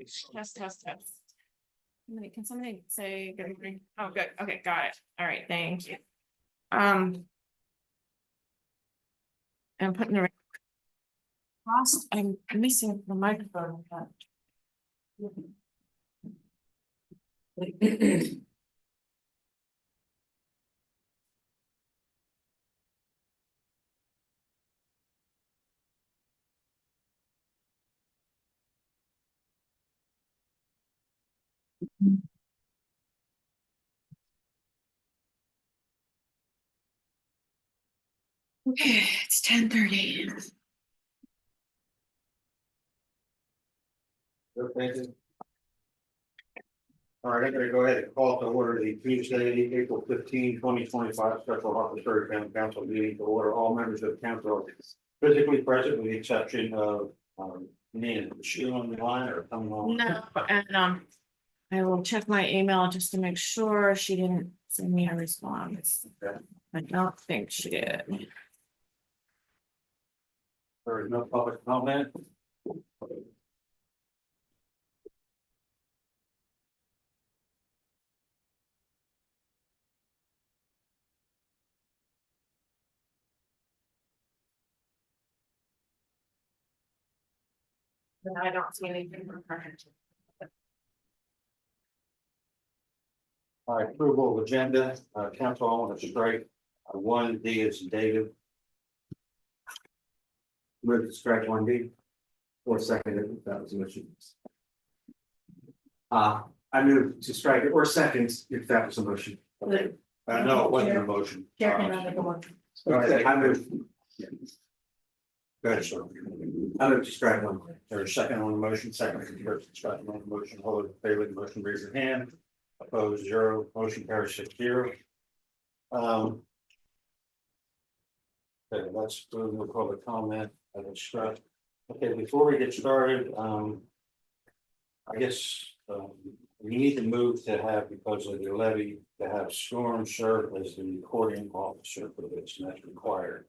Test. Can somebody say good morning? Oh, good. Okay, got it. All right, thank you. I'm putting the cost. I'm missing the microphone. Okay, it's 10:30. Okay. All right, I'm gonna go ahead and call to order the Tuesday, April 15, 2025 special Harpsburg County Council meeting to order. All members of the council are physically present with the exception of Nan. Is she on the line or coming on? No, and I will check my email just to make sure she didn't send me a response. Okay. I don't think she did. There is no public comment. And I don't see anything from her. All right, approval of agenda, council, I want to strike 1D is David. Move to strike 1D. Or second, if that was an issue. I move to strike it, or seconds, if that was a motion. No, it wasn't a motion. Okay, I move. Go ahead, sir. I move to strike one. There's a second on the motion, second for the first discussion on the motion, all those in favor of the motion, raise your hand. Opposed, 0, motion carries 6-0. Okay, let's move to public comment. I will strike. Okay, before we get started, I guess, we need to move to have, because of the levy, to have Storm serve as the recording officer for this, and that's required.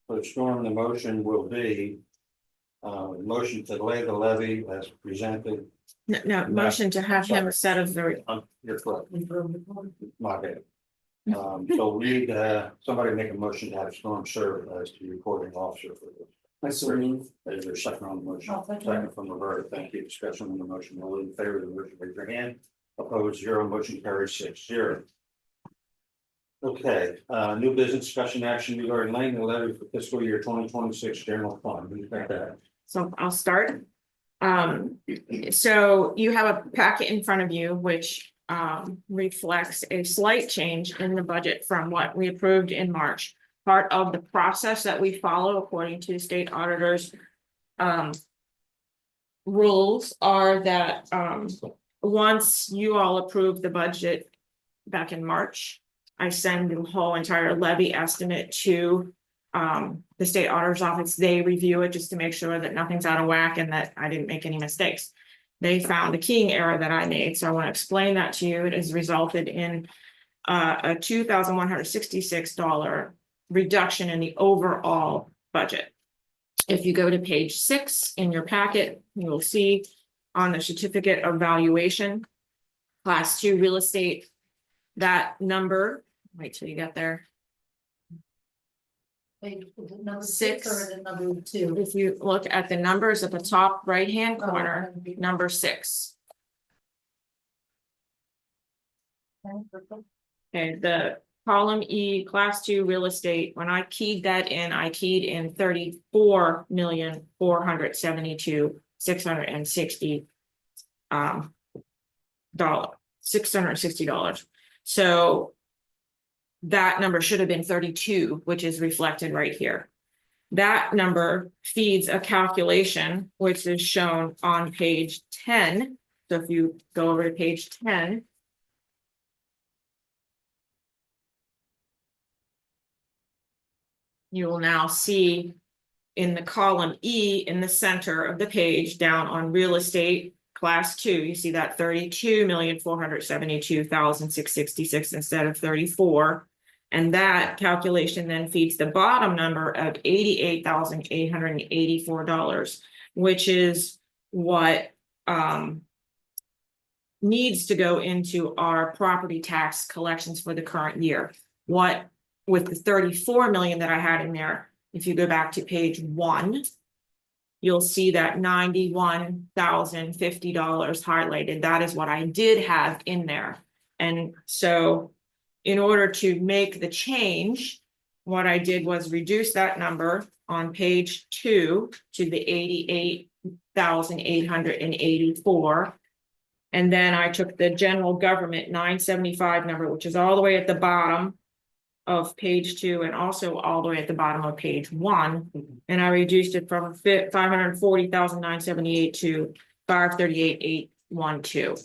For Storm, the motion will be motion to lay the levy as presented. No, motion to have him set as the. You're correct. My bad. So we need somebody make a motion to have Storm serve as the recording officer for this. I so move. Is there a second on the motion? Second from Roberta. Thank you. Discussion on the motion. All in favor of the motion, raise your hand. Opposed, 0, motion carries 6-0. Okay, new business discussion action regarding laying the levy for fiscal year 2026 general fund. Who's got that? So I'll start. So you have a packet in front of you, which reflects a slight change in the budget from what we approved in March. Part of the process that we follow according to state auditors rules are that once you all approve the budget back in March, I send the whole entire levy estimate to the state auditor's office. They review it just to make sure that nothing's out of whack and that I didn't make any mistakes. They found the keying error that I made, so I want to explain that to you. It has resulted in a $2,166 reduction in the overall budget. If you go to page 6 in your packet, you will see on the certificate of valuation, class 2 real estate, that number, wait till you get there. Number 6 or the number 2? If you look at the numbers at the top right-hand corner, number 6. Okay, the column E, class 2 real estate, when I keyed that in, I keyed in $34,472,660 $660. So that number should have been 32, which is reflected right here. That number feeds a calculation, which is shown on page 10. So if you go over to page 10, you will now see in the column E in the center of the page down on real estate class 2, you see that 32,472,666 instead of 34. And that calculation then feeds the bottom number of $88,884, which is what needs to go into our property tax collections for the current year. What, with the 34 million that I had in there, if you go back to page 1, you'll see that $91,050 highlighted. That is what I did have in there. And so in order to make the change, what I did was reduce that number on page 2 to the 88,884. And then I took the general government 975 number, which is all the way at the bottom of page 2 and also all the way at the bottom of page 1. And I reduced it from 540,978 to 538,812.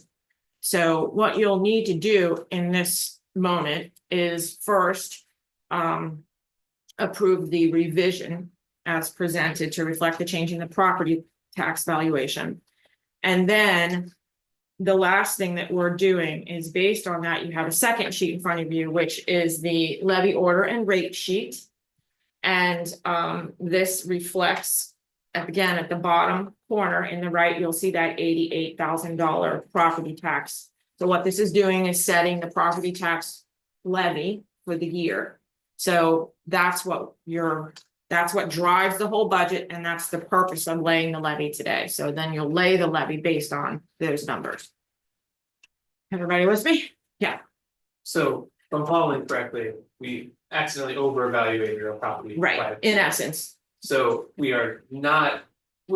So what you'll need to do in this moment is first approve the revision as presented to reflect the change in the property tax valuation. And then the last thing that we're doing is based on that, you have a second sheet in front of you, which is the levy order and rate sheet. And this reflects, again, at the bottom corner in the right, you'll see that $88,000 property tax. So what this is doing is setting the property tax levy for the year. So that's what drives the whole budget, and that's the purpose of laying the levy today. So then you'll lay the levy based on those numbers. Everybody with me? Yeah. So if I'm following correctly, we accidentally over-evaluated our property. Right, in essence. So we're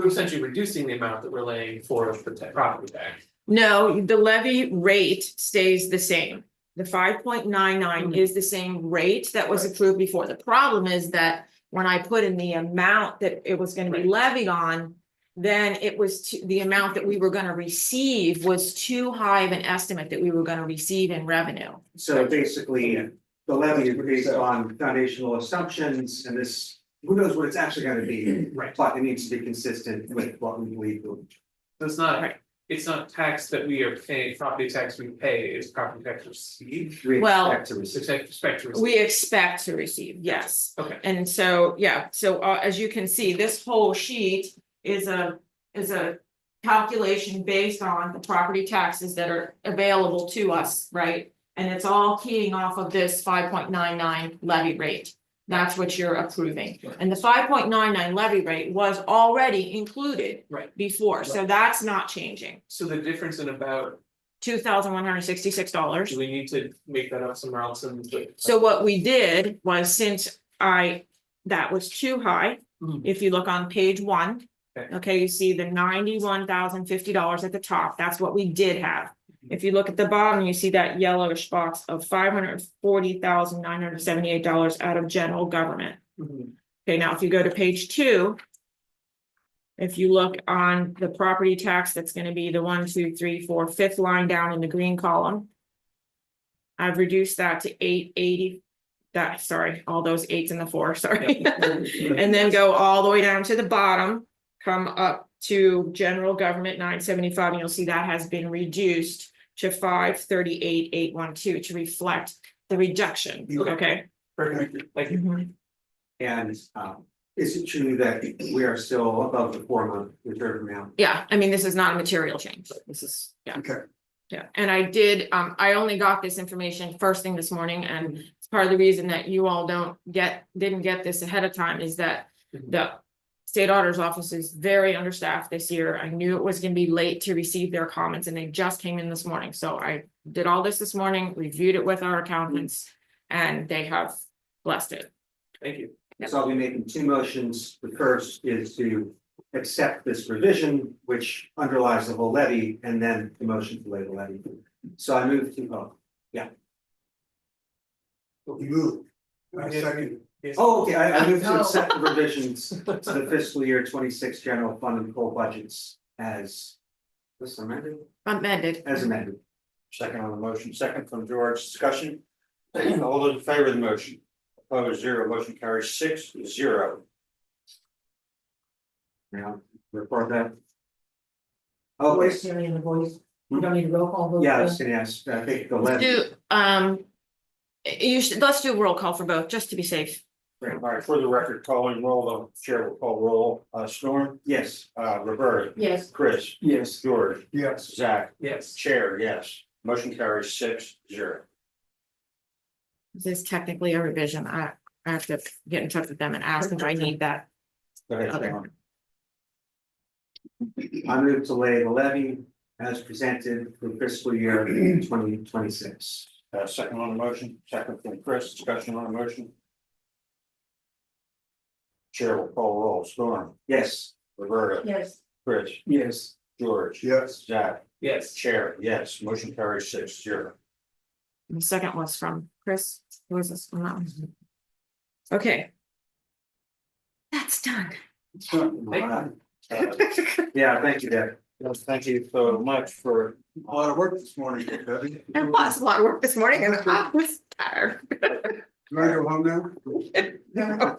essentially reducing the amount that we're laying for the property tax. No, the levy rate stays the same. The 5.99 is the same rate that was approved before. The problem is that when I put in the amount that it was gonna be levied on, then it was the amount that we were gonna receive was too high of an estimate that we were gonna receive in revenue. So basically, the levy is based on foundational assumptions, and this, who knows what it's actually gonna be. Right. But it needs to be consistent with what we believe. So it's not, Right. it's not tax that we are paying, property tax we pay, it's property tax received. We Well- expect to receive. Expect to receive. We expect to receive, yes. Okay, And so, yeah, so as you can see, this whole sheet is a calculation based on the property taxes that are available to us, right? And it's all keying off of this 5.99 levy rate. That's what you're approving. And the 5.99 levy rate was already included right. before, so that's not changing. So the difference in about, $2,166. do we need to make that up somewhere else in the? So what we did was, since that was too high, Mhm. if you look on page 1. Okay. Okay, you see the $91,050 at the top, that's what we did have. If you look at the bottom, you see that yellowish box of $540,978 out of general government. Mhm. Okay, now if you go to page 2. If you look on the property tax, that's gonna be the 1, 2, 3, 4, 5th line down in the green column. I've reduced that to 880, sorry, all those 8s and the 4, sorry. And then go all the way down to the bottom, come up to general government 975, and you'll see that has been reduced to 538,812 to reflect the reduction, okay? Perfect, thank you. And is it true that we are still above the 4-month reserve amount? Yeah, I mean, this is not a material change, this is, yeah. Okay. Yeah, and I did, I only got this information first thing this morning, and it's part of the reason that you all didn't get this ahead of time is that the state auditor's office is very understaffed this year. I knew it was gonna be late to receive their comments, and they just came in this morning, so I did all this morning, reviewed it with our accountants, and they have blessed it. Thank you. So I'll be making 2 motions. The first is to accept this revision, which underlies the whole levy, and then the motion to lay the levy. So I move to, Yes. okay, I move to accept the revisions to the fiscal year 26 general fund and full budgets as amended. Amended. Second on the motion, second from George, discussion. All those in favor of the motion? Opposed, 0, motion carries 6-0. Now, report that. Voice, Okay, hearing in the voice. You don't need a roll call vote. yeah, I was gonna ask, I think the levy. Let's do a roll call for both, just to be safe. All right, for the record, calling roll, the chair will call roll, Storm, Yes. Roberta, Yes. Chris, Yes. George, Yes. Zach, Yes. chair, yes, motion carries 6-0. This is technically a revision. I have to get in touch with them and ask if I need that. Go ahead, Okay. Storm. I move to lay the levy as presented for fiscal year 2026. Second on the motion, second from Chris, discussion on the motion. Chair will call roll, Storm, Yes. Roberta, Yes. Chris, Yes. George. Yes. Zach, Yes. chair, yes, motion carries 6-0. The second was from Chris. Who was this one? That one. Okay. That's done. Yeah, thank you, Deb. Thank you so much for a lot of work this morning, Debbie. It was a lot of work this morning and I was tired. Can I go home now?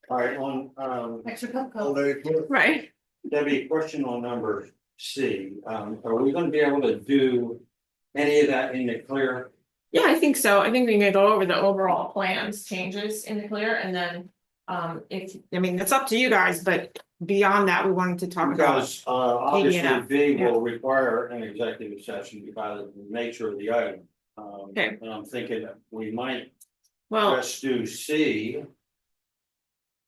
All right, on, Extra cup code. Right, Debbie, question on number C, are we gonna be able to do any of that in the clear? yeah, I think so. I think we can go over the overall plans changes in the clear and then. If, I mean, it's up to you guys, but beyond that, we wanted to talk about. Because, obviously, KDNF, B yeah. will require an executive session by the nature of the item. Okay. And I'm thinking that we might Well, just do C.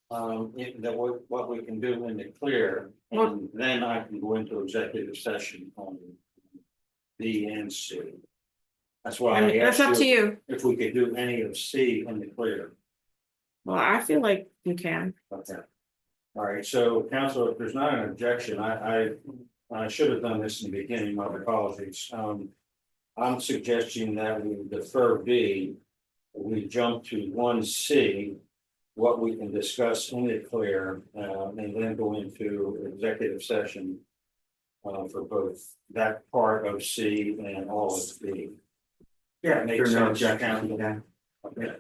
What we can do in the clear, and then I can go into executive session on B and C. That's why I mean, I that's asked up to you you. if we could do any of C in the clear. Well, I feel like you can. Okay. All right, so council, if there's not an objection, I should have done this in the beginning, my apologies. I'm suggesting that we defer B. We jump to 1C, what we can discuss in the clear, and then go into executive session. For both that part of C and all of B. Yeah, Makes there's no sense, objection. Council. Yeah. Okay,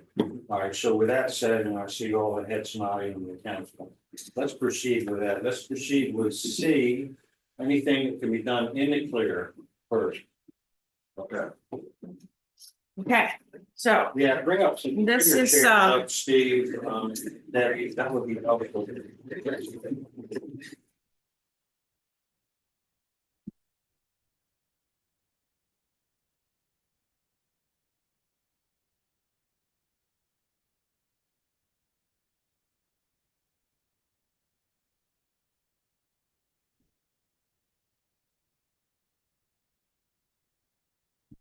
all right, so with that said, and I see all the heads nodding in the council, let's proceed with that, let's proceed with C. Anything that can be done in the clear first. Okay. Okay, so Yeah, bring up some. This bigger is, chairs uh, up, Steve, that would be helpful.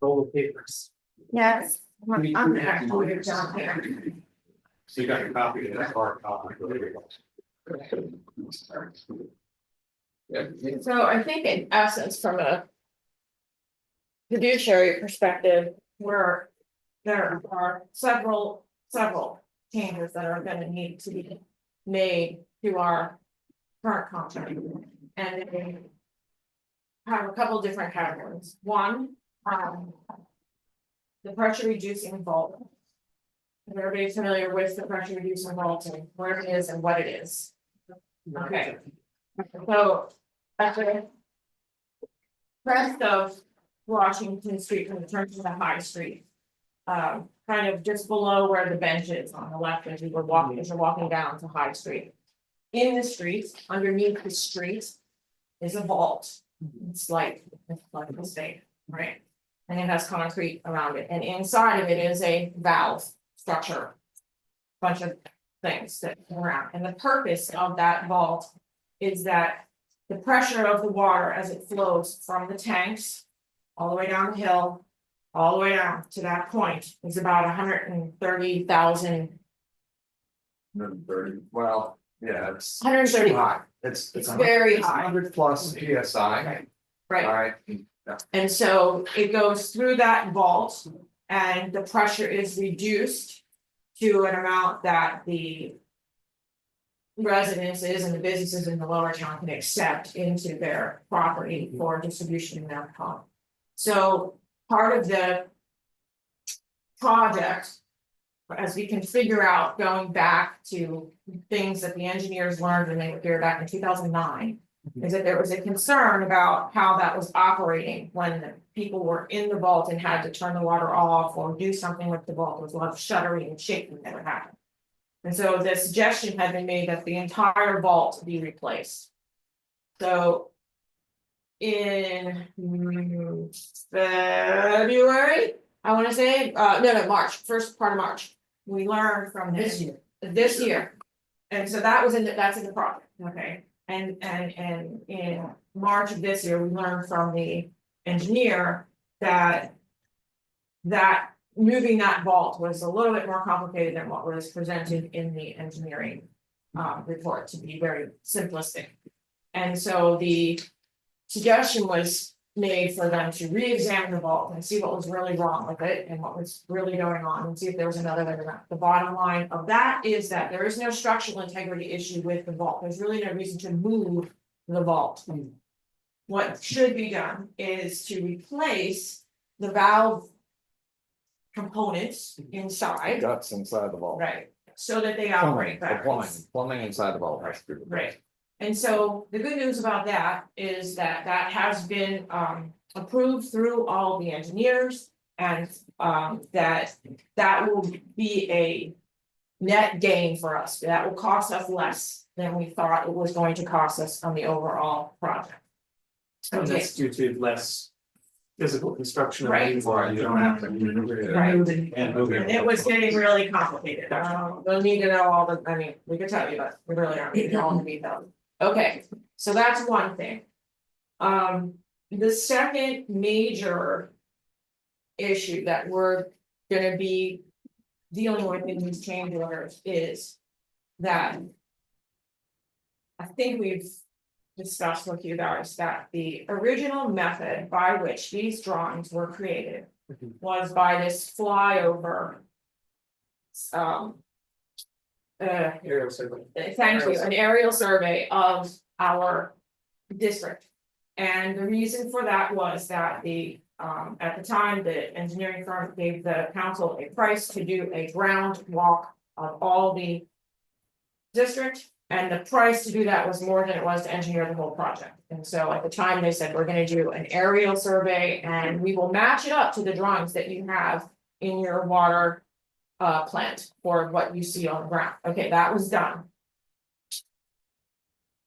Roll the papers. yes, I'm actually down here. So you got a copy of that hard copy. So I think in essence, from a fiduciary perspective, where there are several changes that are gonna need to be made to our current contract. And they have a couple different categories. One, the pressure reducing vault. If everybody's familiar with the pressure reducing vault and where it is and what it is. Okay. So, at the crest of Washington Street, when it turns to the High Street. Kind of just below where the bench is on the left as you were walking, as you're walking down to High Street. In the street, underneath the street, is a vault. It's like a state, right? And it has concrete around it, and inside of it is a valve structure. Bunch of things that go around, and the purpose of that vault is that the pressure of the water as it flows from the tanks all the way down the hill, all the way down to that point is about 130,000. 130, well, yeah, it's 130. too high. It's very 100 high. 100 plus PSI, Right, alright, and so it goes through that vault and the pressure is reduced to an amount that the residences and the businesses in the lower town can accept into their property for distribution in their home. So part of the project, as we can figure out, going back to things that the engineers learned when they were here back in 2009. Is that there was a concern about how that was operating when the people were in the vault and had to turn the water off or do something with the vault. There was a lot of shuttering and shaking that would happen. And so the suggestion had been made that the entire vault be replaced. So. In February, I wanna say, no, March, first part of March, we learned from This year. this year. And so that was that's in the project, okay, and in March of this year, we learned from the engineer that. That moving that vault was a little bit more complicated than what was presented in the engineering. Report, to be very simplistic. And so the suggestion was made for them to re-examine the vault and see what was really wrong with it and what was really going on and see if there was another way around. The bottom line of that is that there is no structural integrity issue with the vault. There's really no reason to move the vault. What should be done is to replace the valve components inside, Guts inside the vault. right, so that they operate better. Plumbing inside the vault. Right, and so the good news about that is that that has been approved through all the engineers. And that will be a net gain for us, that will cost us less than we thought it was going to cost us on the overall project. And Okay, that's due to less physical construction. of Right. the vault. You don't have to. right, And moving. and it was getting really complicated, don't need to know all the, I mean, we could tell you, but we really aren't needing all the details. Okay, so that's one thing. The second major issue that we're gonna be dealing with in these change orders is that I think we've discussed with you guys that the original method by which these drawings were created was by this flyover. Aerial survey. Thank you, an aerial survey of our district. And the reason for that was that at the time, the engineering firm gave the council a price to do a ground walk of all the district. And the price to do that was more than it was to engineer the whole project. And so at the time, they said, we're gonna do an aerial survey and we will match it up to the drawings that you have in your water plant for what you see on the ground. Okay, that was done.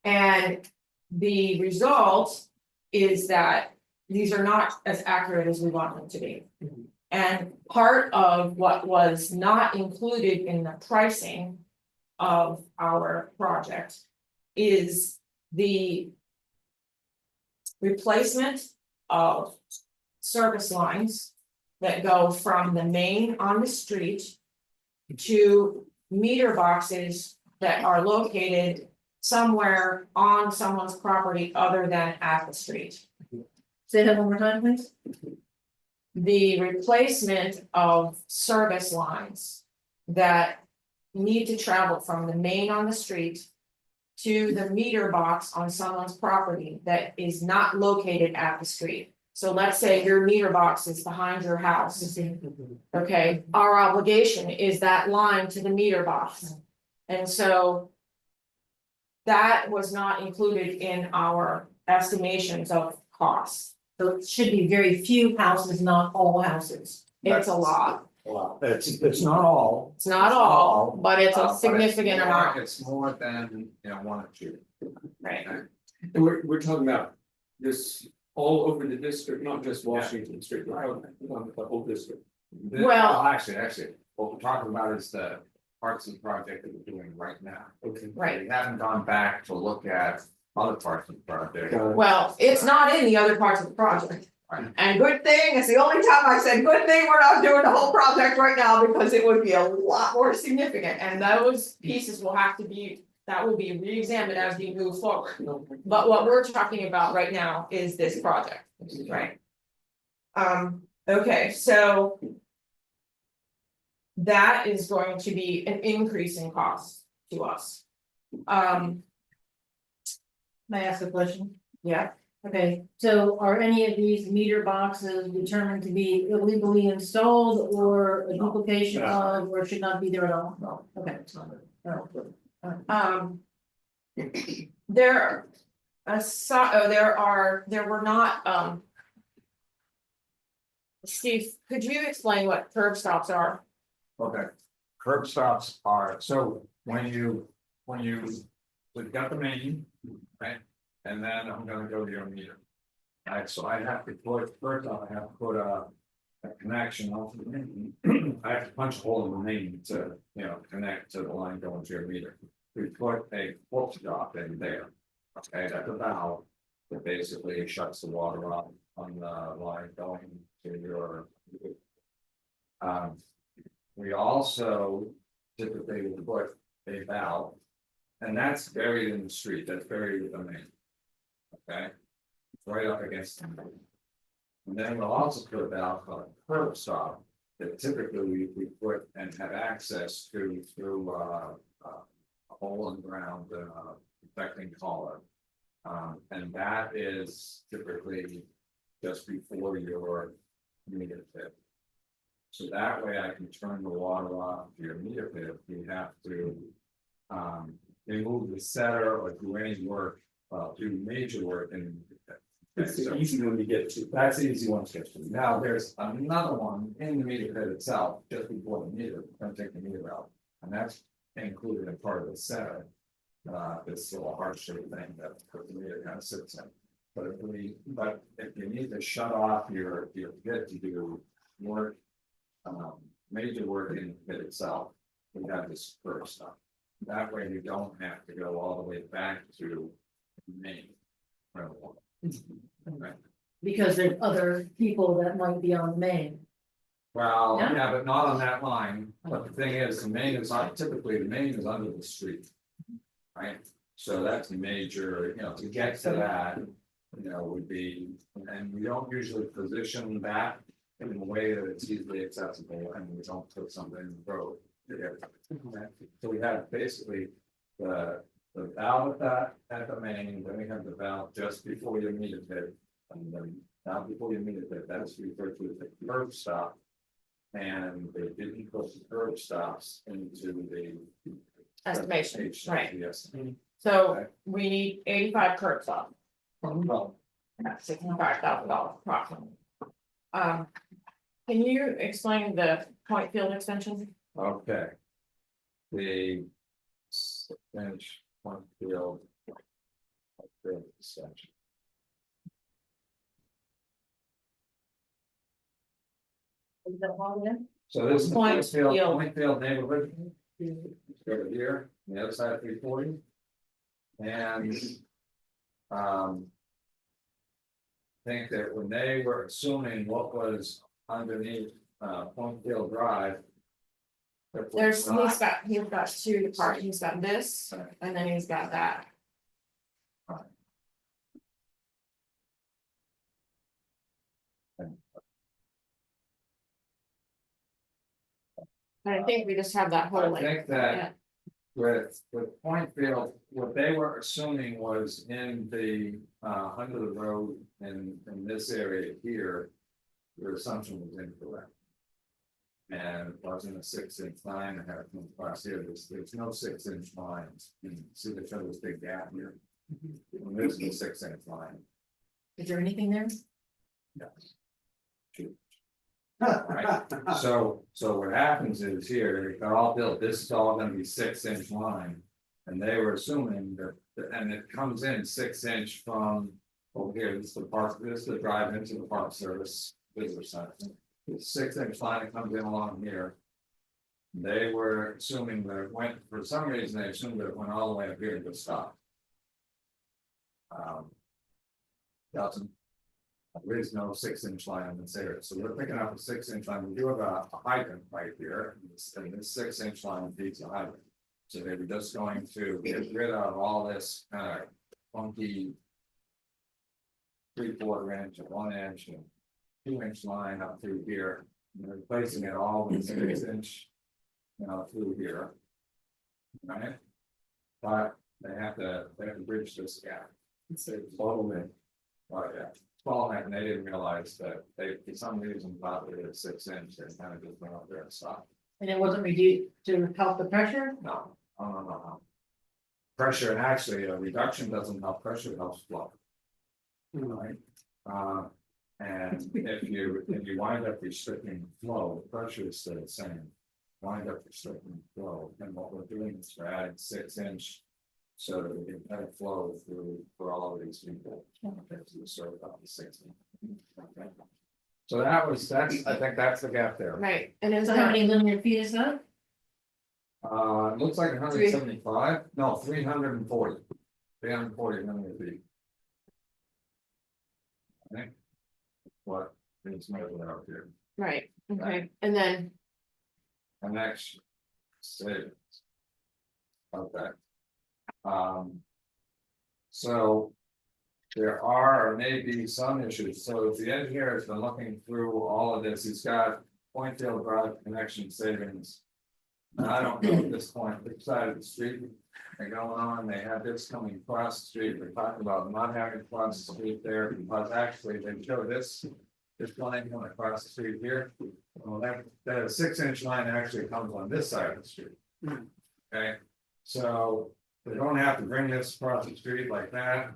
And the result is that these are not as accurate as we want them to be. And part of what was not included in the pricing of our project is the replacement of service lines that go from the main on the street to meter boxes that are located somewhere on someone's property other than at the street. Say that one more time, please. The replacement of service lines that need to travel from the main on the street to the meter box on someone's property that is not located at the street. So let's say your meter box is behind your house. Okay, our obligation is that line to the meter box. And so that was not included in our estimations of costs. So it should be very few houses, not all houses. It's a lot. Wow. It's not all. It's not all, but it's but a it's significant more- amount, It's more than, one or two. right? And we're talking about this all over the district, not just Washington Street, we're talking about the whole district. Well- Actually, what we're talking about is the parts of the project that we're doing right now. Okay. Right, We haven't gone back to look at other parts of the project. well, it's not in the other parts of the project. And good thing, it's the only time I said, good thing we're not doing the whole project right now, because it would be a lot more significant, and those pieces will have to be. That will be re-examined as we move forward, but what we're talking about right now is this project, right? Okay, so. That is going to be an increase in cost to us. May I ask a question? Yeah, Okay, so are any of these meter boxes determined to be illegally installed or a duplication of, or should not be there at all? No. Okay. It's not there. there. There were not, Steve, could you explain what curb stops are? Okay, curb stops are, so we've got the main, right? And then I'm gonna go to your meter. Alright, so I have to put, first off, I have to put a connection off the main. I have to punch a hole in the main to, connect to the line going to your meter. We put a hook stop in there. Okay, that's a valve that basically shuts the water off on the line going to your. We also typically will put a valve. And that's buried in the street, that's buried with the main. Okay, it's right up against the main. And then we'll also put a valve called a curb stop that typically we put and have access to through a hole in the ground, protecting collar. And that is typically just before your meter pit. So that way I can turn the water off to your meter pit if we have to. Remove the setter or do any work, do major work and. It's the easy one to get to. That's the easy one to get to. Now, there's another one in the meter pit itself, just before the meter, we're gonna take the meter out, and that's included in part of the setter. This little heart shaped thing that the meter kind of sits in. But if you need to shut off your pit to do work, major work in the pit itself, we have this curb stop. That way you don't have to go all the way back to Maine. Right. Because there's other people that might be on the main. Well, Yeah. yeah, but not on that line, but the thing is, the main is not typically, the main is under the street. Right, so that's major, to get to that, would be, and we don't usually position that. In a way that it's easily accessible and we don't put something in the road. So we have basically the valve at the main, then we have the valve just before your meter pit. And then now before your meter pit, that's referred to as the curb stop. And they didn't put the curb stops into the. Estimation, right. Yes. So we need 85 curb stops. Well, That's $65,000 approximately. Can you explain the point field extension? okay. The bench, one field. Section. Is that all in? So this is the Point Point field. Field neighborhood. Go to here, on the other side of 340. And. Think that when they were assuming what was underneath Point Field Drive. that was not- He's got two parts, he's got this, and then he's got that. And I think we just have that whole I like. think that with Point Field, what they were assuming was in the under the road in this area here. Your assumption was incorrect. And it wasn't a 6-inch line, I have come across here, there's no 6-inch lines, you can see the this big gap here. And this is a 6-inch line. Is there anything there? Right, so what happens is here, they're all built, this is all gonna be 6-inch line. And they were assuming that, and it comes in 6-inch from over here, this is the park, this is the drive into the Park Service visitor center. It's 6-inch line that comes in along here. They were assuming that it went, for some reason, they assumed that it went all the way up here and would stop. Doesn't. There is no 6-inch line in this area, so we're picking up a 6-inch line, we do have a hydrant right here, and this 6-inch line feeds the hydrant. So they were just going to get rid of all this kind of funky. 3/4 inch and 1 inch and 2-inch line up through here, and they're replacing it all with 6-inch. Through here. Right? But they have to bridge this gap. It's a bottleneck. Oh, yeah. Bottleneck, and they didn't realize that they, for some reason, thought they had 6-inch, they kind of just went up there and stopped. And it wasn't reduced to help the pressure? No. Pressure, and actually, a reduction doesn't help, pressure helps flow. Right? And if you wind up restricting flow, the pressure is still the same. wind up restricting flow, and what we're doing is we're adding 6 inch. So that we can kind of flow through for all of these people. To serve up to 6 inch. Okay. So that's, I think that's the gap there. Right, and then So how many linear feet is that? It looks like 175, no, 340. 340 linear feet. I think. What is measured out here, right, okay, and then, and next. Savings. Okay. So. There are or may be some issues, so the engineer has been looking through all of this, he's got Pointfield Drive connection savings. And I don't know at this point, which side of the street they're going on, they have this coming across the street, we're talking about not having to cross the street there, because actually they show this. This line going across the street here, well, that 6 inch line actually comes on this side of the street. Okay, so they don't have to bring this across the street like that.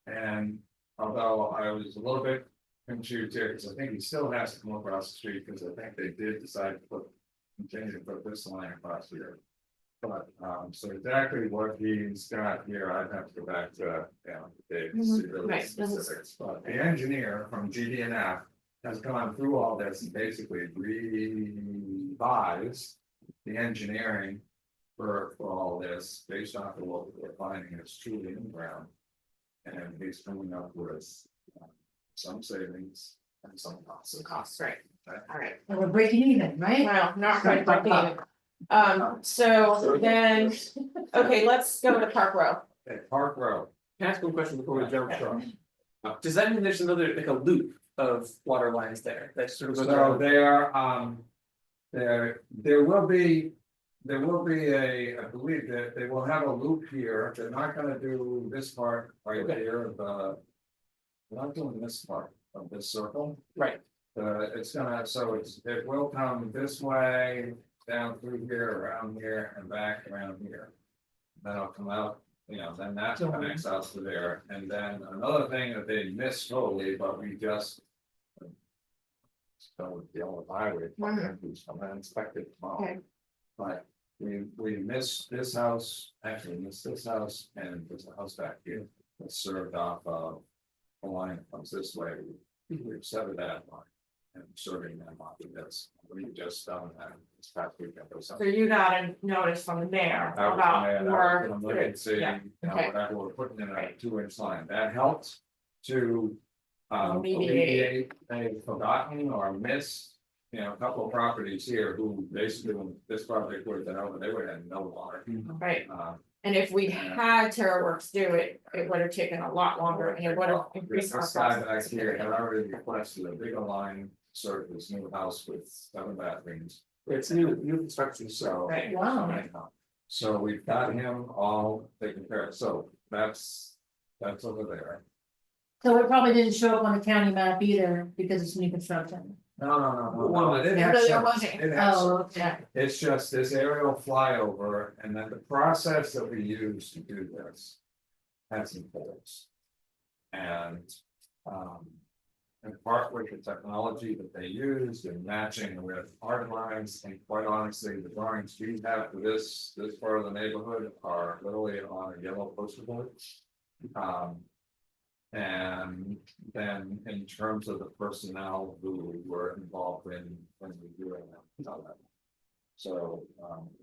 And although I was a little bit confused here, because I think he still has to come across the street, because I think they did decide to continue to put this line across here. But, so exactly what he's got here, I'd have to go back to, Dave to see really right, specifics, but the engineer from GD&F has gone through all this and basically revised the engineering for all this, based off of what we're finding is truly in the ground. And he's coming up with some savings and some costs. costs, right, all right. And we're breaking even, right? Well, not quite breaking even. So then, okay, let's go to Park Row. Okay, Park Road, Can I ask one question before we jump short? Does that mean there's another, like a loop of water lines there that sort of goes so around? there will be. There will be I believe that they will have a loop here, they're not gonna do this part right Okay. here, they're not doing this part of this circle. Right, It's gonna, so it will come this way, down through here, around here, and back around here. Then it'll come out, then that connects out to there, and then another thing that they missed totally, but we just. So the old highway, who's come and inspected tomorrow. Okay. But we missed this house, actually missed this house, and there's a house back here that's served off of. A line that comes this way, we've severed that line. And serving them off of this, we just done that this past weekend or So something. you got a notice from the mayor That was about the man, more. that was gonna look and see, yeah, okay. whatever we're putting in a Right. 2 inch line, that helped to. Alleviate. Alleviate a forgotten or missed, a couple of properties here who basically, when this project would have been over, they would have had no water. Right, Uh, and if we had TerraWorks do it, it would have taken a lot longer and it would have increased our This side costs. back here had already requested a bigger line, sort of this new house with 7 bathrooms, it's new construction, so. Right, Wow. So we've got him all taken care of, so that's over there. So it probably didn't show up on the county map either, because it's new construction. No, it No, has there some- wasn't. it has some. Oh, okay. It's just this aerial flyover, and then the process that we use to do this. Has some holes. And, in part with the technology that they used and matching with our drawings, and quite honestly, the drawings we have for this part of the neighborhood are literally on a yellow poster board. And then in terms of the personnel who were involved in when we were doing that. So,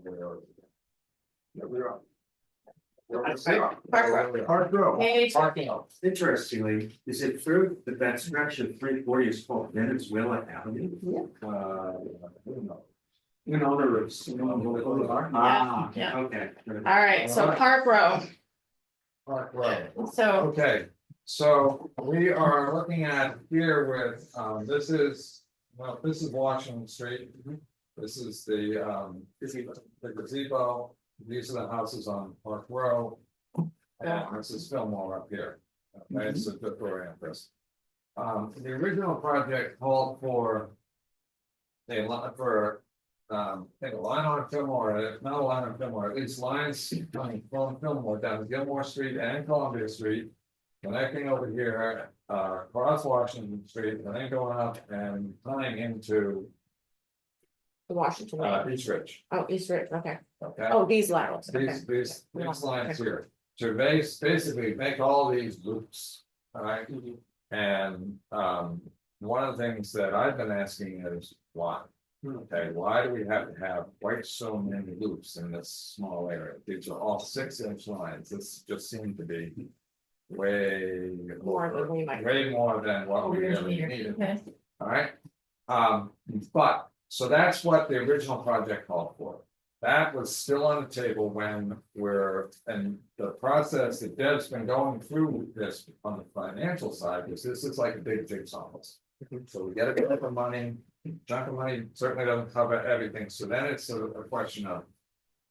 we're up. Park Row. Maybe Parking lot. Interestingly, is it true that that stretch of 340 is called Venezuela Avenue? Who knows? There is. Ah, Yeah. okay. all right, so Park Row, Park Road. so, Okay, so we are looking at here with, this is Washington Street. This is the gazebo, these are the houses on Park Row. And this is Fillmore up here. Okay, it's a Victoria Empress. The original project called for. A lot for, I think a line on Fillmore, not a line on Fillmore, these lines coming from Fillmore down Gilmore Street and Columbia Street. Connecting over here, across Washington Street, and then going up and tying into. The Washington Lane. East Ridge, Oh, East Ridge, okay. okay? Oh, these laterals, okay. These Yeah. lines here, to basically make all these loops, alright? And, one of the things that I've been asking is why? Okay, why do we have to have quite so many loops in this small area? These are all 6-inch lines, this just seemed to be way. More than we might. Way more than what we really Over-engineered. needed. Okay. Alright, but, so that's what the original project called for. That was still on the table when and the process that Deb's been going through this on the financial side, because this is like a big jigsaw puzzle. So we get a bit of money, chunk of money certainly doesn't cover everything, so then it's a question of.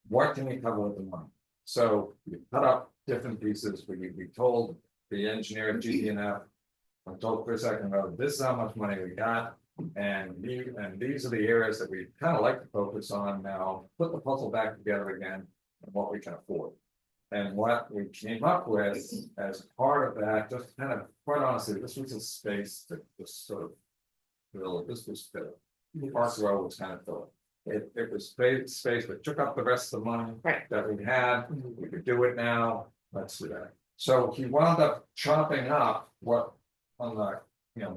What can we cover with the money? So we cut up different pieces, we told the engineer at GDNF. I told Chris Eckenrode, this is how much money we got. And these are the areas that we kind of like to focus on now, put the puzzle back together again, and what we can afford. And what we came up with as part of that, just kind of, quite honestly, this was a space that was sort of. This was filled. Park Row was kind of filled. It was space that took up the rest of the money. Right. That we had, we could do it now, let's do that. So he wound up chopping up what on the,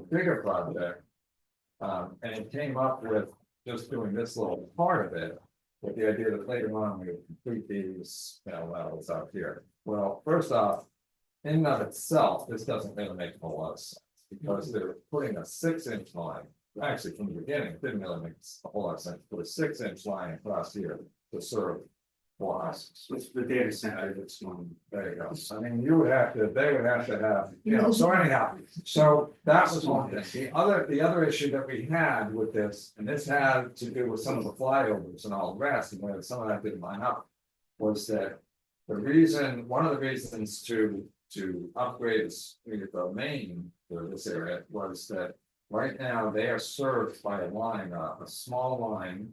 bigger project. And it came up with just doing this little part of it, with the idea that later on we would complete these, levels out here. Well, first off, in and of itself, this doesn't really make a whole lot of sense, because they're putting a 6-inch line. Actually, from the beginning, it didn't really make a whole lot of sense, to put a 6-inch line across here to serve. What's the data center that's one? There you go. I mean, they would have to have, so anyhow, so that was one thing. The other issue that we had with this, and this had to do with some of the flyovers and all the rest, and where some of that didn't line up. Was that one of the reasons to upgrade the main for this area was that. Right now, they are served by a line, a small line.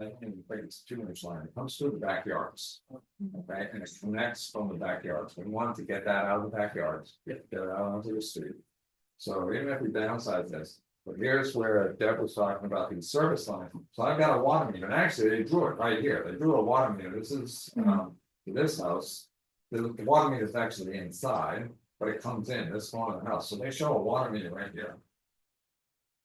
I think it's a 2-inch line, it comes through the backyards. Okay, and it connects from the backyards, we wanted to get that out of the backyards, get it out onto the street. So even if we downsize this, but here's where Deb was talking about these service lines, so I've got a water meter, and actually they drew it right here, they drew a water meter, this is, this house. The water meter is actually inside, but it comes in this corner of the house, so they show a water meter right here.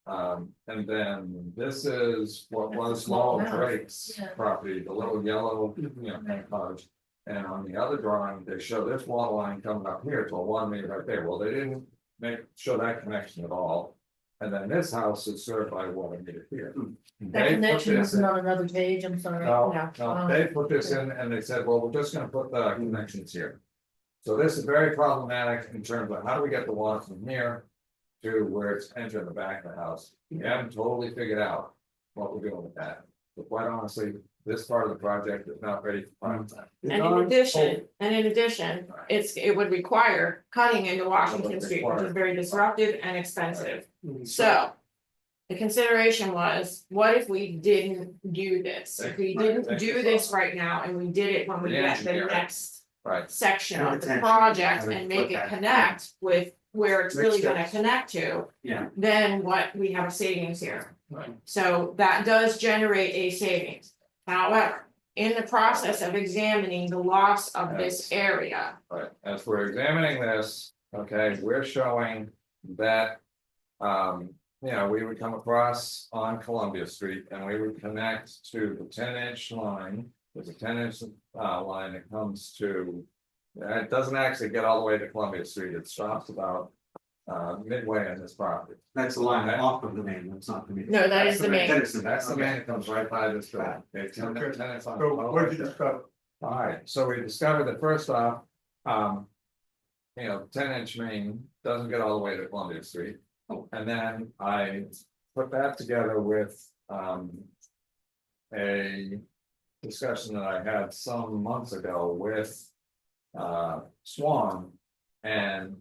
And then this is what was Lowell Drake's Yeah. property, the little yellow, cottage. And on the other drawing, they show this water line coming up here to a water meter right there, well, they didn't show that connection at all. And then this house is served by a water meter here. That They put connection this is in- on another page, I'm sorry. no, they put this in and they said, well, we're just gonna put the connections here. So this is very problematic in terms of how do we get the water from here to where it's entering the back of the house. We haven't totally figured out what we're doing with that. But quite honestly, this part of the project is not ready for prime time. And in addition, it would require cutting into Washington Street, which is very disruptive and expensive. So. The consideration was, what if we didn't do this? If we didn't do this right now and we did it when we get the next Right, section of the Attention. project I would and make put it that. connect with where it's really gonna Next connect to. Yeah. Then what, we have a savings here. Right. So that does generate a savings. However, in the process of examining the loss of this area. right, as we're examining this, okay, we're showing that. We would come across on Columbia Street and we would connect to the 10-inch line. There's a 10-inch line that comes to. It doesn't actually get all the way to Columbia Street, it stops about midway in this property. That's the line off of the main, that's not the main. No, that is the main. That is the That's the okay. man that comes right by this building. Okay, 10 inch line. So what did you discover? All right, so we discovered that first off, 10-inch main doesn't get all the way to Columbia Street. And then I put that together with, a discussion that I had some months ago with, Swan. And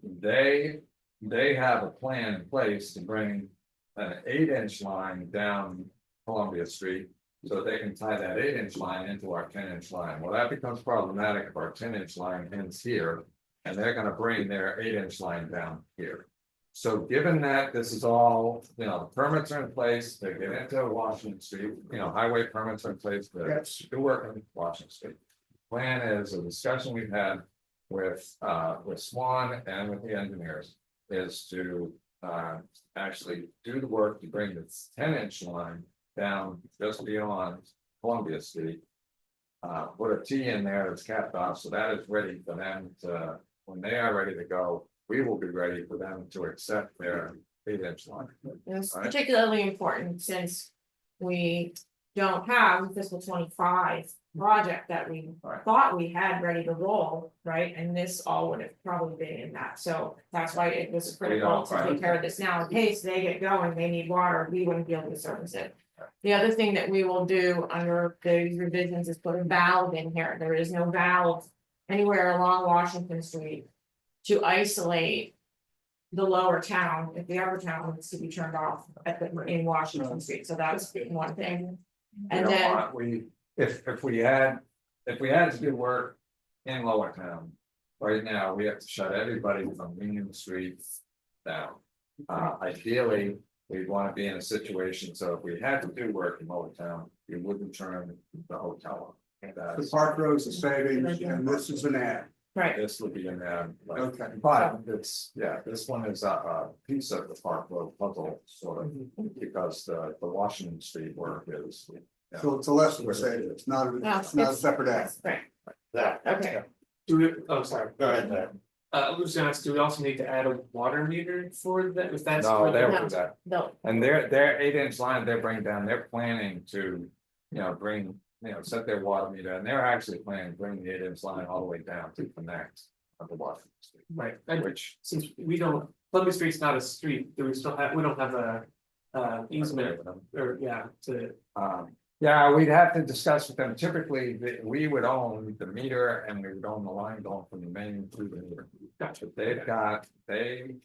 they have a plan in place to bring an 8-inch line down Columbia Street. So they can tie that 8-inch line into our 10-inch line. Well, that becomes problematic if our 10-inch line ends here. And they're gonna bring their 8-inch line down here. So given that this is all, you know, the permits are in place, they get into Washington Street, you know, highway permits are in place, to do work in Washington Street. Plan is a discussion we've had with Swan and with the engineers, is to actually do the work to bring this 10-inch line down just beyond Columbia Street. Put a T in there that's capped off, so that is ready for them to, when they are ready to go, we will be ready for them to accept their 8-inch line. It's Right. particularly important since we don't have fiscal 25 project that we Right. thought we had ready to roll, right? And this all would have probably been in that, so that's why it was critical to take care of this now, in case they get going, they need water, we wouldn't be able to service it. The other thing that we will do under the revisions is put a valve in here, there is no valve anywhere along Washington Street to isolate the lower town, if the upper town needs to be turned off at the, in Washington Street, so that's one thing. And then, If we had to do work in Lower Town, right now, we have to shut everybody from Union Street down. Ideally, we'd want to be in a situation, so if we had to do work in Lower Town, we wouldn't turn the hotel on. The Park Rose is savings and this is an ad. right, This would be in there, like, Okay. but it's, yeah, this one is a piece of the Park Road puzzle, sort of, because the Washington Street work is. So it's a lesson we're saying, it's not, No, it's not a it's- separate ad. right, That, okay. Do we, oh, sorry, go ahead, Matt. I was gonna ask, do we also need to add a water meter for that, if that's? No, for the- there No. was that. No, And their 8-inch line they're bringing down, they're planning to, you know, bring, you know, set their water meter, and they're actually planning to bring the 8-inch line all the way down to connect at the Washington Street, Right, and which. since we don't, Columbia Street's not a street, do we still have, we don't have a easement or, yeah, to. Yeah, we'd have to discuss with them, typically, we would own the meter and we would own the line going from the main to the meter. Gotcha. They've got, they.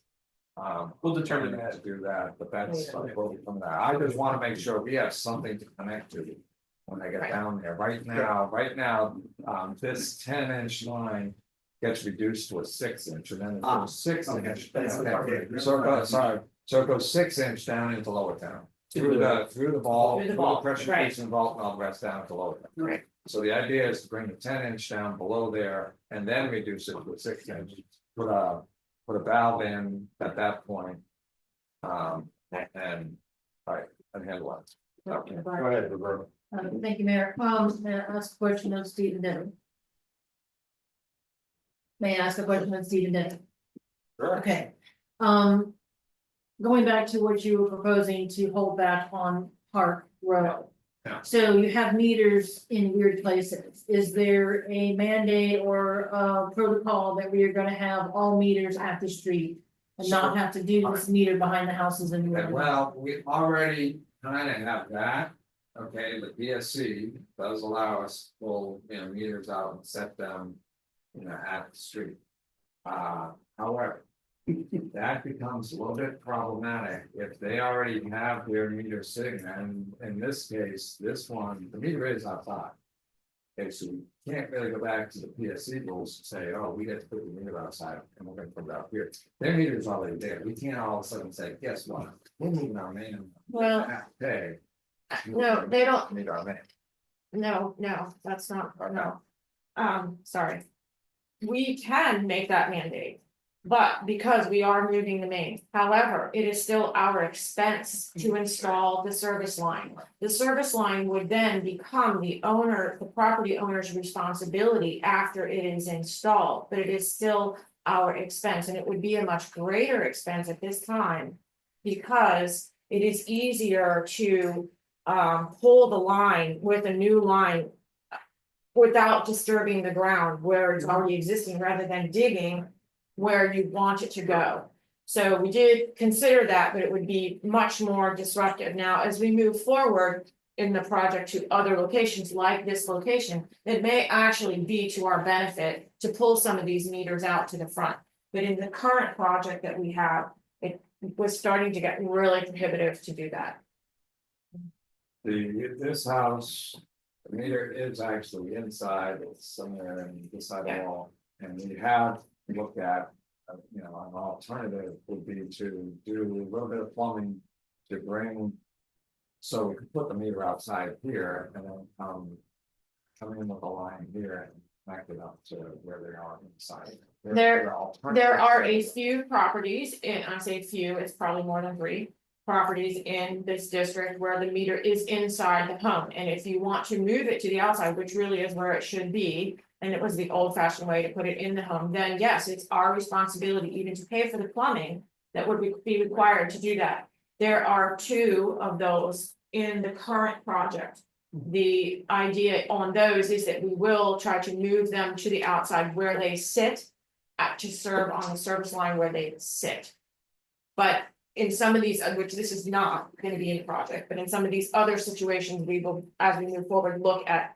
We'll determine planning that. To do that, but that's what will come there, I just wanna make sure we have something to connect to. When they get Right. down there, right now, this 10-inch line. Gets reduced to a 6-inch and then it goes 6-inch. So it goes, sorry, so it goes 6-inch down into Lower Town. Through the ball, Through the through the vault, pressure right. basin vault and all the rest down to Lower Town. right, So the idea is to bring the 10-inch down below there and then reduce it to a 6-inch. Put a valve in at that point. And, right, and handle it. Okay. Go ahead, Roberta. Thank you, Mayor. May I ask a question of Stephen Denny? May I ask a question of Stephen Denny? Sure. Okay, going back to what you were proposing to hold back on Park Road. Yeah. So you have meters in weird places. Is there a mandate or a protocol that we are gonna have all meters at the street? And not have to do this meter behind the houses and. Okay, well, we already kind of have that. Okay, the PSC does allow us to pull, you know, meters out and set them. You know, at the street. However. That becomes a little bit problematic if they already have their meter sitting there, and in this case, this one, the meter is outside. Okay, so we can't really go back to the PSC rules and say, oh, we get to put the meter outside and we're gonna put it out here. Their meter is already there, we can't all of a sudden say, guess what, we're moving our main. Well, Okay. no, they don't, Meet our main. no, that's not, no. Sorry. We can make that mandate, but because we are moving the main, however, it is still our expense to install the service line. The service line would then become the property owner's responsibility after it is installed, but it is still our expense, and it would be a much greater expense at this time. Because it is easier to pull the line with a new line. Without disturbing the ground where it's already existing, rather than digging where you want it to go. So we did consider that, but it would be much more disruptive. Now, as we move forward in the project to other locations like this location, it may actually be to our benefit to pull some of these meters out to the front. But in the current project that we have, it was starting to get really prohibitive to do that. This house, the meter is actually inside, it's somewhere in this side of the wall, and we have looked at. you know, an alternative would be to do a little bit of plumbing to bring. So we could put the meter outside here and then come in with a line here and connect it up to where they are inside. There alternatives. are a few properties, and I say few, it's probably more than 3. Properties in this district where the meter is inside the home, and if you want to move it to the outside, which really is where it should be. And it was the old fashioned way to put it in the home, then yes, it's our responsibility even to pay for the plumbing. That would be required to do that. There are 2 of those in the current project. The idea on those is that we will try to move them to the outside where they sit. To serve on the service line where they sit. But in some of these, which this is not gonna be in the project, but in some of these other situations, we will, as we move forward, look at.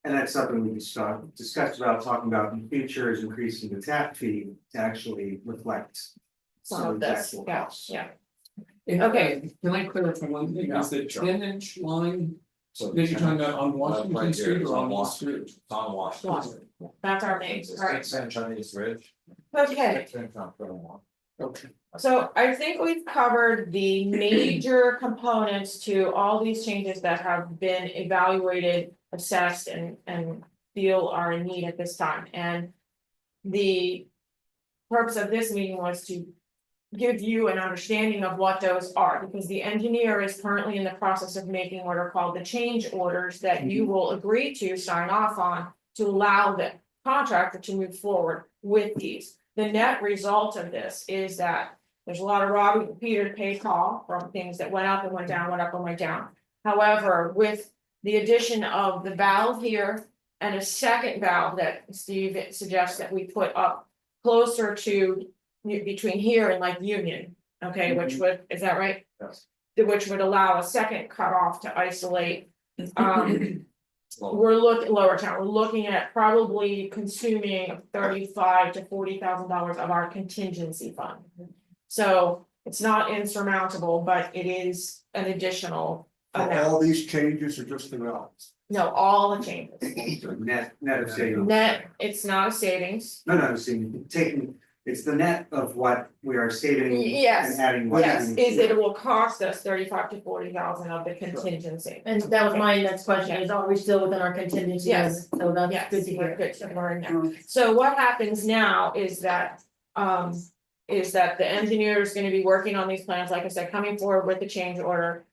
And that's something we discussed about talking about in future is increasing the tap fee to actually reflect. Some of this, actual yeah, costs. yeah. And, Okay. Can I clarify one thing, is the Sure. 10-inch line So that you're talking about on right Washington here, Street it's or on on Wall Washington. Street? It's on Washington. That's our main, alright, 6 inch on East Ridge. okay, 6 inch on Fillmore. Okay. so I think we've covered the major components to all these changes that have been evaluated, assessed, and feel are in need at this time, and. The purpose of this meeting was to give you an understanding of what those are, because the engineer is currently in the process of making what are called the change orders that you will agree to sign off on to allow the contractor to move forward with these. The net result of this is that there's a lot of Robbie and Peter to pay call from things that went up and went down, went up and went down. However, with the addition of the valve here and a second valve that Steve suggests that we put up closer to between here and like Union, okay, which would, is that right? Yes. Which would allow a second cutoff to isolate. We're looking Lower Town, we're looking at probably consuming $35,000 to $40,000 of our contingency fund. So it's not insurmountable, but it is an additional amount. All these changes are just the routes. No, all the changes. Net of savings. Net, it's not a savings. No, taking, it's the net of what we are saving. Yes, And adding what. Yes, is it will cost us 35,000 to 40,000 of the contingency. And that was my next question, is are we still within our contingency? Yes. So that's Yes, good to we're hear. good, so we're in there. So what happens now is that the engineer is gonna be working on these plans, like I said, coming forward with the change order.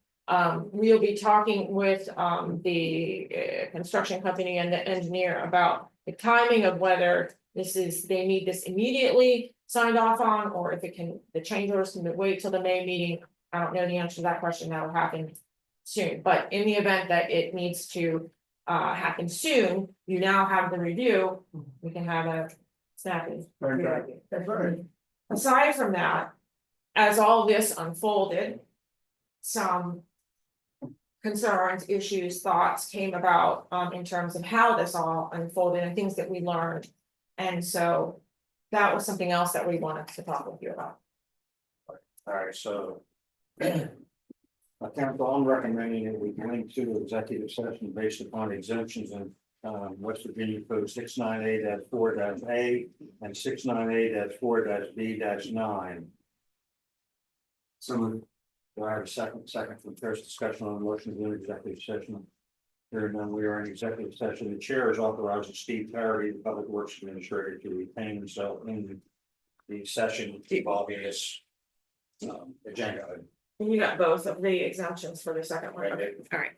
We'll be talking with the construction company and the engineer about the timing of whether they need this immediately signed off on, or if the change orders can wait till the May meeting. I don't know the answer to that question, that'll happen soon, but in the event that it needs to happen soon, you now have the review, we can have a snappy. review. That's right. Aside from that, as all this unfolded, some concerns, issues, thoughts came about in terms of how this all unfolded and things that we learned. And so that was something else that we wanted to talk with you about. Alright, so. Council, I'm recommending that we go into executive session based upon exemptions in West Virginia Code 698-4-A and 698-4-B-9. So Do I have a second for first discussion on the motion to executive session? Hearing none, we are in executive session. The chair is authorizing Steve Parity, the Public Works Administrator, to retain himself in the session involving this agenda item. You got both of the exemptions for the second one, okay, all right.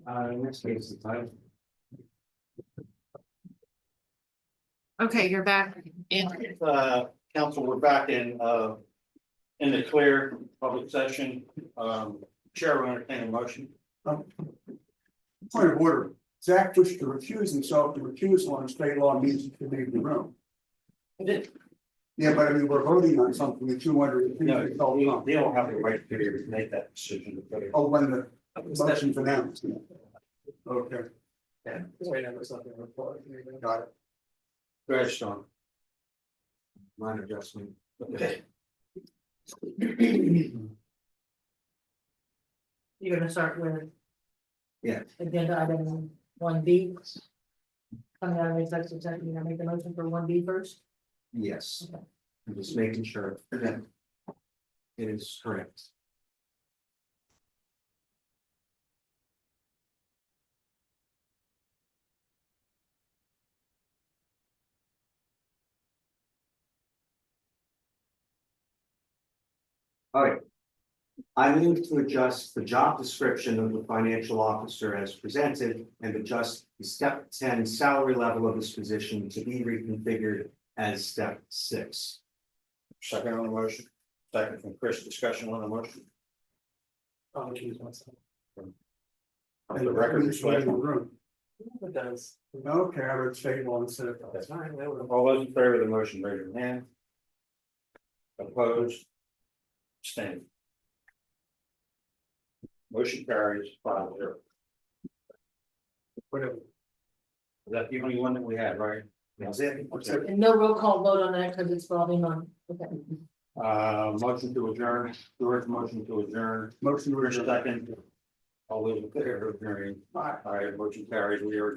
Next case, the time. Okay, you're back. Council, we're back in the clear public session. Chair will entertain a motion. Point of order, Zach wished to recuse himself. To recuse on state law means he can leave the room. Yeah, but I mean, we're voting on something that you wanted to. No, they don't have the right to make that decision. Oh, when the motion's announced. Okay, Yeah, right now there's nothing to report. got it. Go ahead, Sean. Minor adjustment. Okay. You're gonna start with. Yeah. Agenda item 1B. Coming out of executive session, you're gonna make the motion for 1B first? Yes. I'm just making sure that it is correct. All right. I move to adjust the job description of the financial officer as presented and adjust the step 10 salary level of this position to be reconfigured as step 6. Second on the motion. Second from Chris, discussion on the motion. I'll accuse myself. On the record, He's leaving the room. It does. Okay, I would say one instead of. That's fine. That would- All those in favor of the motion, raise your hand. Opposed? Abstained. Motion carries 5-0. Whatever. Is that the only one that we had, right? That's it. Okay. And no roll call vote on that because it's probably on. Okay. Motion to adjourn, George, motion to adjourn, Motion to Chris adjourn. second. All those in favor of adjourning, all right, motion carries, we are.